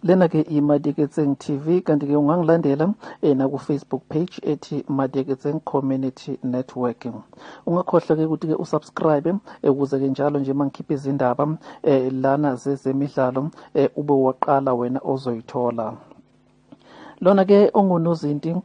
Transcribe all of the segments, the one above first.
Lena ke iMadiketseng TV kanti ke ungangilandela na ku Facebook page ethi Madiketseng Community Network. Ungakhohlwa ke ukuthi ke usubscribe ukuze ke njalo nje mangikhipha izindaba lana zezemidlalo ube waqala wena ozoyithola. Lona ke ongunozinti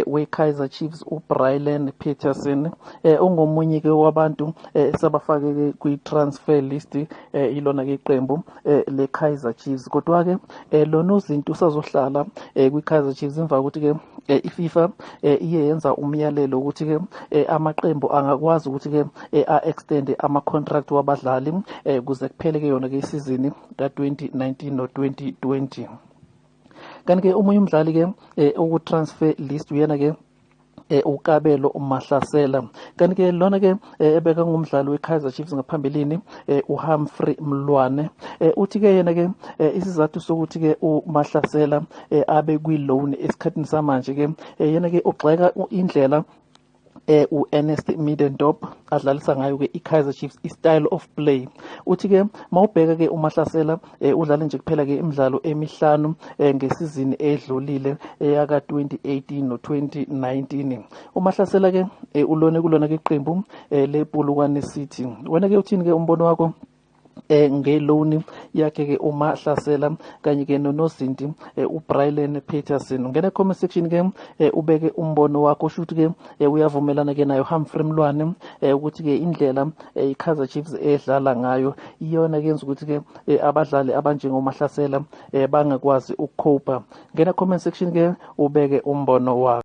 we-Kaizer Chiefs uBrylon Peterson ongomunye ke wabantu sabafake ke kwi-transfer list ilona ke iqembu le-Kaizer Chiefs. Kodwa ke lona uzinti usazohlala kwi-Kaizer Chiefs emva ukuthi ke iFIFA iye yenza umyalelo ukuthi ke amaqembu angakwazi ukuthi ke a-extend ama-contract wabadlali kuze kuphele ke yona ke isizini ka-2019 no-2020. Kanti ke omunye umdlali ke uku-transfer list uyena ke uKabelo Mahlasela. Kanti ke lona ke ebeka ngumdlali we-Kaizer Chiefs ngaphambilini uHumphrey Mlwane uthi ke yena ke isizathu sokuthi ke uMahlasela abe kwi-loan esikhathini samanje ke yena ke ugxeka indlela u-Ernest Middendorp adlalisa ngayo ke i-Kaizer Chiefs i-style of play. Uthi ke mawubheka ke uMahlasela udlale nje kuphela ke imidlalo emihlanu ngesizini edlulile yaka 2018 no 2019. uMahlasela ke ulone kulona ke iqembu le Polokwane City. Wena ke uthini ke umbono wakho ngeloan yakhe ke uMahlasela kanye ke nonozinti uBrylon Peterson? Ngena comment section ke ubeke umbono wakho, ushuthi ke uyavumelana ke nayo Humphrey Mlwane ukuthi ke indlela iKaizer Chiefs edlala ngayo iyona kenza ukuthi ke abadlali abanjengoMahlasela bangakwazi ukucopa. Ngena comment section ke ubeke umbono wakho.